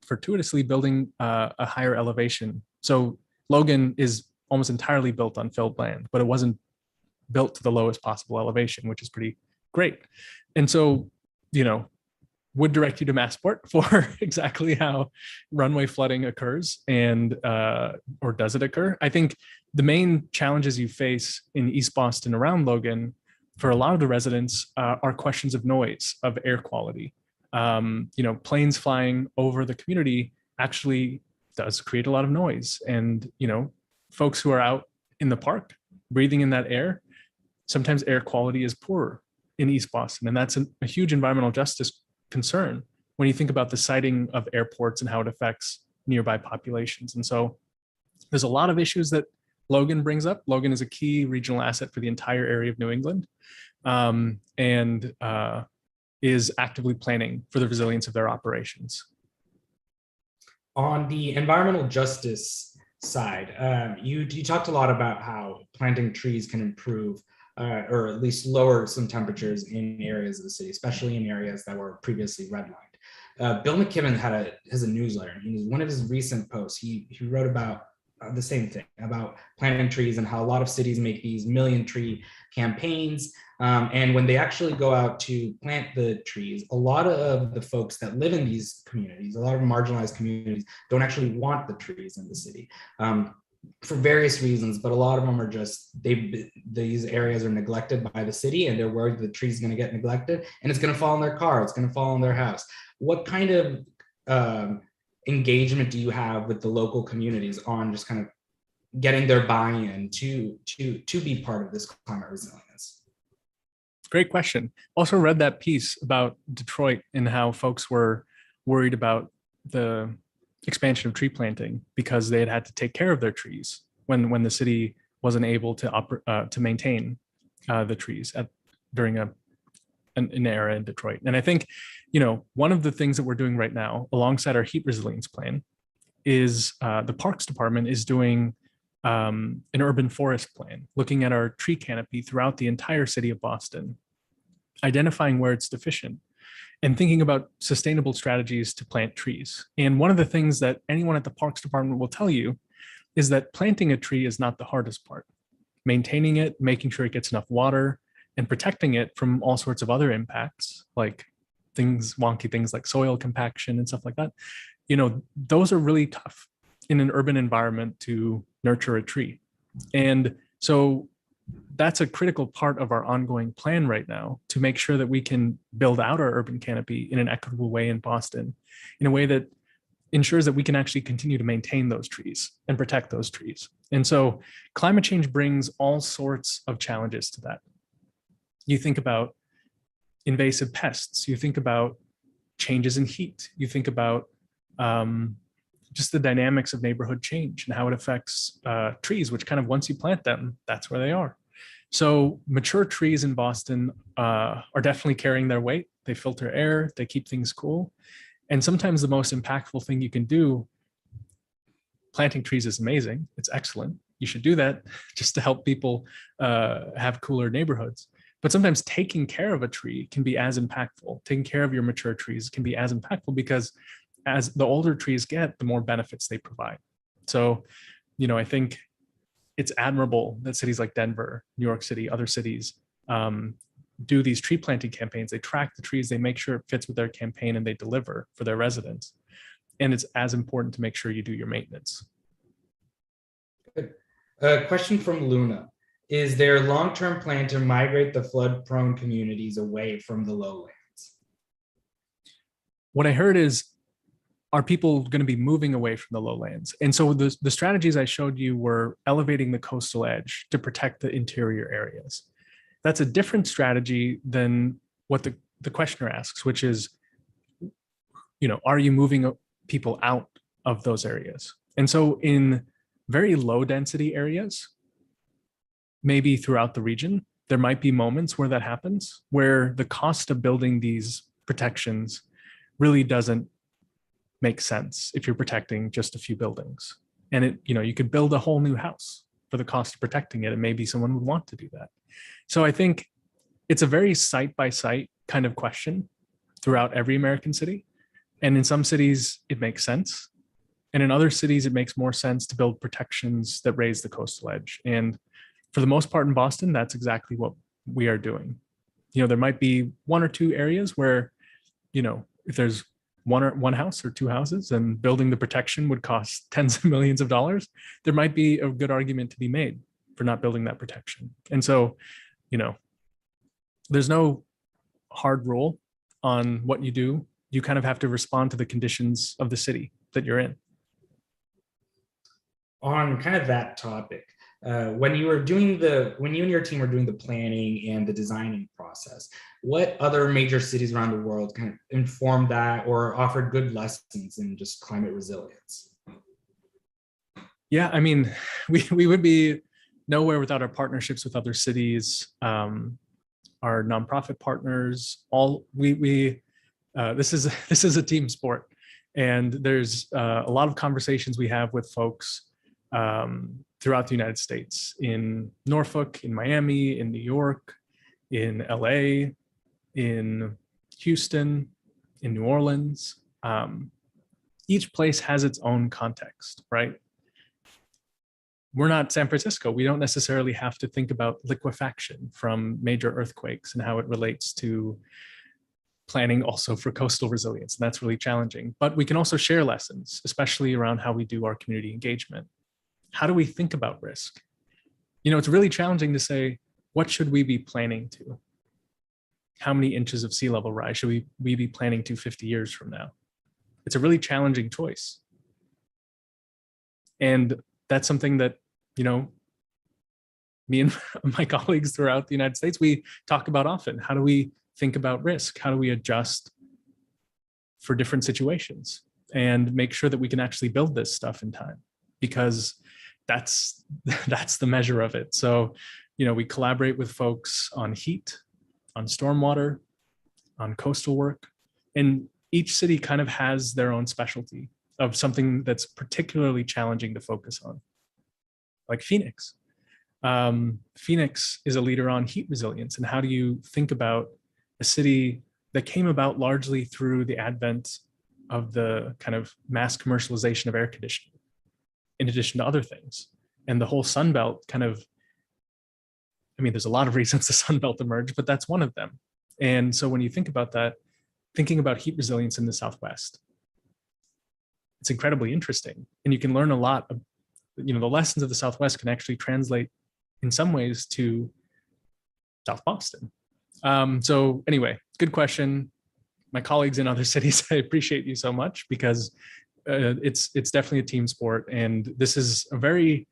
fortuitously building a higher elevation. So Logan is almost entirely built on filled land, but it wasn't built to the lowest possible elevation, which is pretty great. And so, would direct you to Massport for exactly how runway flooding occurs and or does it occur. I think the main challenges you face in East Boston around Logan for a lot of the residents are questions of noise, of air quality. Planes flying over the community actually does create a lot of noise. And, folks who are out in the park breathing in that air, sometimes air quality is poorer in East Boston. And that's a huge environmental justice concern when you think about the siting of airports and how it affects nearby populations. And so there's a lot of issues that Logan brings up. Logan is a key regional asset for the entire area of New England, and is actively planning for the resilience of their operations. On the environmental justice side, you talked a lot about how planting trees can improve or at least lower some temperatures in areas of the city, especially in areas that were previously redlined. Bill McKibben has a newsletter. In one of his recent posts, he wrote about the same thing, about planting trees and how a lot of cities make these million tree campaigns. And when they actually go out to plant the trees, a lot of the folks that live in these communities, a lot of marginalized communities, don't actually want the trees in the city. For various reasons, but a lot of them are just these areas are neglected by the city and they're worried the tree's going to get neglected and it's going to fall in their car, it's going to fall in their house. What kind of engagement do you have with the local communities on just kind of getting their buy-in to be part of this climate resilience? Great question. Also read that piece about Detroit and how folks were worried about the expansion of tree planting because they had to take care of their trees when the city wasn't able to maintain the trees during an era in Detroit. And I think, one of the things that we're doing right now, alongside our heat resilience plan, is the Parks Department is doing an urban forest plan, looking at our tree canopy throughout the entire city of Boston, identifying where it's deficient, and thinking about sustainable strategies to plant trees. And one of the things that anyone at the Parks Department will tell you is that planting a tree is not the hardest part. Maintaining it, making sure it gets enough water, and protecting it from all sorts of other impacts, like wonky things like soil compaction and stuff like that, those are really tough in an urban environment to nurture a tree. And so that's a critical part of our ongoing plan right now to make sure that we can build out our urban canopy in an equitable way in Boston, in a way that ensures that we can actually continue to maintain those trees and protect those trees. And so climate change brings all sorts of challenges to that. You think about invasive pests, you think about changes in heat, you think about just the dynamics of neighborhood change and how it affects trees, which kind of once you plant them, that's where they are. So mature trees in Boston are definitely carrying their weight. They filter air, they keep things cool. And sometimes the most impactful thing you can do, planting trees is amazing. It's excellent. You should do that just to help people have cooler neighborhoods. But sometimes taking care of a tree can be as impactful. Taking care of your mature trees can be as impactful because as the older trees get, the more benefits they provide. So, I think it's admirable that cities like Denver, New York City, other cities do these tree planting campaigns. They track the trees, they make sure it fits with their campaign, and they deliver for their residents. And it's as important to make sure you do your maintenance. Good. A question from Luna. Is there a long-term plan to migrate the flood-prone communities away from the lowlands? What I heard is, are people going to be moving away from the lowlands? And so the strategies I showed you were elevating the coastal edge to protect the interior areas. That's a different strategy than what the questioner asks, which is, are you moving people out of those areas? And so in very low density areas, maybe throughout the region, there might be moments where that happens, where the cost of building these protections really doesn't make sense if you're protecting just a few buildings. And you could build a whole new house for the cost of protecting it, and maybe someone would want to do that. So I think it's a very site by site kind of question throughout every American city. And in some cities, it makes sense. And in other cities, it makes more sense to build protections that raise the coastal edge. And for the most part in Boston, that's exactly what we are doing. There might be one or two areas where, if there's one house or two houses and building the protection would cost tens of millions of dollars, there might be a good argument to be made for not building that protection. And so, there's no hard rule on what you do. You kind of have to respond to the conditions of the city that you're in. On kind of that topic, when you and your team were doing the planning and the designing process, what other major cities around the world kind of informed that or offered good lessons in just climate resilience? Yeah, I mean, we would be nowhere without our partnerships with other cities, our nonprofit partners. This is a team sport, and there's a lot of conversations we have with folks throughout the United States, in Norfolk, in Miami, in New York, in LA, in Houston, in New Orleans. Each place has its own context, right? We're not San Francisco. We don't necessarily have to think about liquefaction from major earthquakes and how it relates to planning also for coastal resilience. And that's really challenging. But we can also share lessons, especially around how we do our community engagement. How do we think about risk? It's really challenging to say, what should we be planning to? How many inches of sea level rise should we be planning to 50 years from now? It's a really challenging choice. And that's something that, me and my colleagues throughout the United States, we talk about often. How do we think about risk? How do we adjust for different situations and make sure that we can actually build this stuff in time? Because that's the measure of it. So, we collaborate with folks on heat, on stormwater, on coastal work, and each city kind of has their own specialty of something that's particularly challenging to focus on. Like Phoenix. Phoenix is a leader on heat resilience. And how do you think about a city that came about largely through the advent of the kind of mass commercialization of air conditioning, in addition to other things? And the whole Sun Belt kind of, there's a lot of reasons the Sun Belt emerged, but that's one of them. And so when you think about that, thinking about heat resilience in the Southwest, it's incredibly interesting. And you can learn a lot of, the lessons of the Southwest can actually translate in some ways to South Boston. So anyway, good question. My colleagues in other cities, I appreciate you so much, because it's definitely a team sport. And this is a very,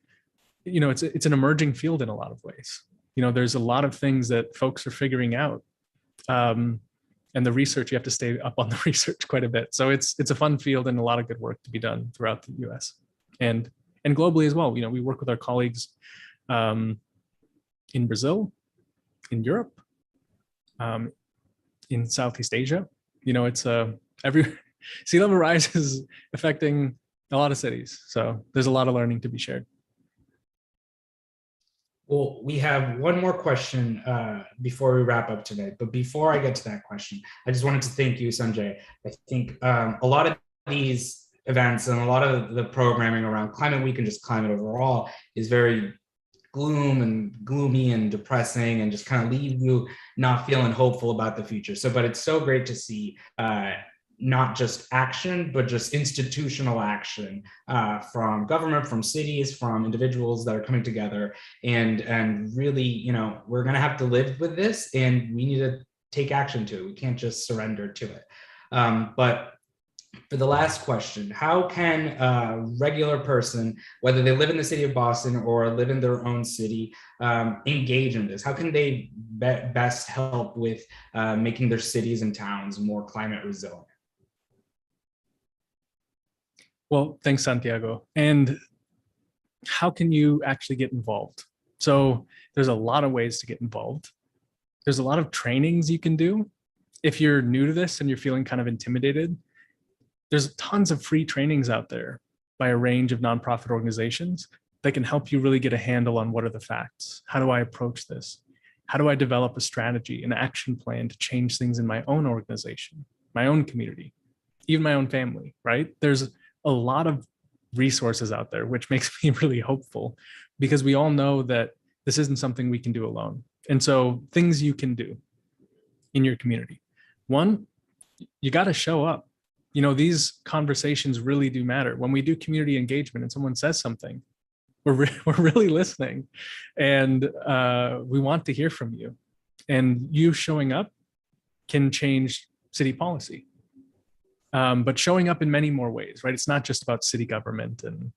it's an emerging field in a lot of ways. There's a lot of things that folks are figuring out. And the research, you have to stay up on the research quite a bit. So it's a fun field and a lot of good work to be done throughout the US and globally as well. We work with our colleagues in Brazil, in Europe, in Southeast Asia. It's every sea level rise is affecting a lot of cities. So there's a lot of learning to be shared. Well, we have one more question before we wrap up today. But before I get to that question, I just wanted to thank you, Sanjay. I think a lot of these events and a lot of the programming around Climate Week and just climate overall is very gloom and gloomy and depressing and just kind of leave you not feeling hopeful about the future. So, but it's so great to see not just action, but just institutional action from government, from cities, from individuals that are coming together. And really, you know, we're going to have to live with this, and we need to take action to it. We can't just surrender to it. But for the last question, how can a regular person, whether they live in the city of Boston or live in their own city, engage in this? How can they best help with making their cities and towns more climate resilient? Well, thanks, Santiago. And how can you actually get involved? So there's a lot of ways to get involved. There's a lot of trainings you can do. If you're new to this and you're feeling kind of intimidated, there's tons of free trainings out there by a range of nonprofit organizations that can help you really get a handle on what are the facts. How do I approach this? How do I develop a strategy, an action plan to change things in my own organization, my own community, even my own family, right? There's a lot of resources out there, which makes me really hopeful, because we all know that this isn't something we can do alone. And so things you can do in your community. One, you got to show up. You know, these conversations really do matter. When we do community engagement and someone says something, we're really listening, and we want to hear from you. And you showing up can change city policy. But showing up in many more ways, right? It's not just about city government and,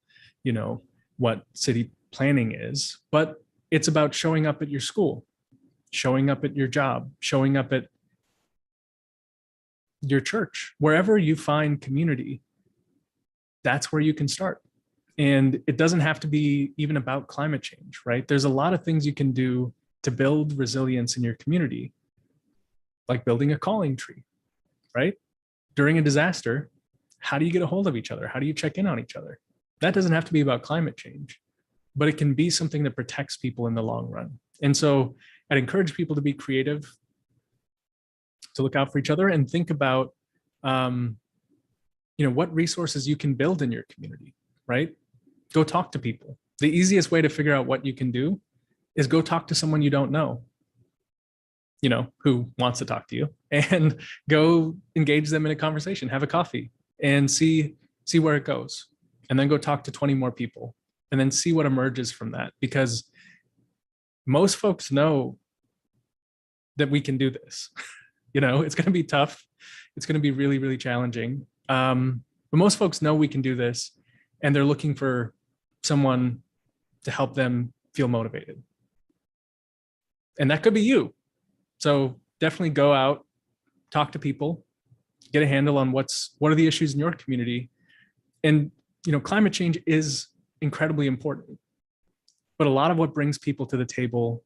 you know, what city planning is, but it's about showing up at your school, showing up at your job, showing up at your church, wherever you find community. That's where you can start. And it doesn't have to be even about climate change, right? There's a lot of things you can do to build resilience in your community, like building a calling tree, right? During a disaster, how do you get a hold of each other? How do you check in on each other? That doesn't have to be about climate change, but it can be something that protects people in the long run. And so I'd encourage people to be creative, to look out for each other, and think about, you know, what resources you can build in your community, right? Go talk to people. The easiest way to figure out what you can do is go talk to someone you don't know, you know, who wants to talk to you, and go engage them in a conversation, have a coffee, and see where it goes. And then go talk to 20 more people, and then see what emerges from that. Because most folks know that we can do this. You know, it's going to be tough. It's going to be really, really challenging. But most folks know we can do this, and they're looking for someone to help them feel motivated. And that could be you. So definitely go out, talk to people, get a handle on what are the issues in your community. And, you know, climate change is incredibly important, but a lot of what brings people to the table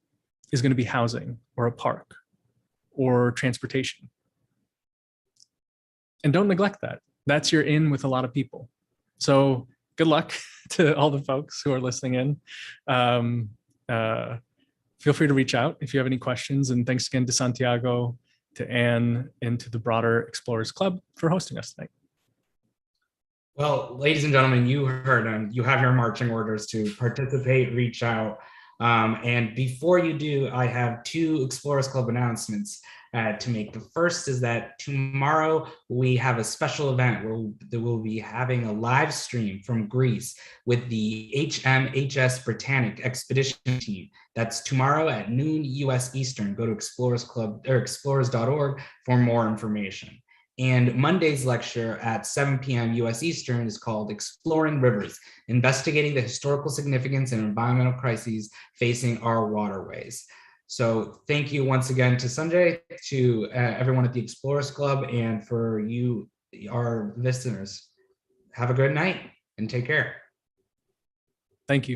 is going to be housing or a park or transportation. And don't neglect that. That's your in with a lot of people. So good luck to all the folks who are listening in. Feel free to reach out if you have any questions. And thanks again to Santiago, to Anne, and to the broader Explorers Club for hosting us tonight. Well, ladies and gentlemen, you heard them. You have your marching orders to participate, reach out. And before you do, I have two Explorers Club announcements to make. The first is that tomorrow we have a special event where we'll be having a live stream from Greece with the HMHS Britannic expedition team. That's tomorrow at noon US Eastern. Go to Explorers Club or explorers.org for more information. And Monday's lecture at 7 p.m. US Eastern is called Exploring Rivers, Investigating the Historical Significance and Environmental Crises Facing Our Waterways. So thank you once again to Sanjay, to everyone at the Explorers Club, and for you, our listeners. Have a good night and take care. Thank you.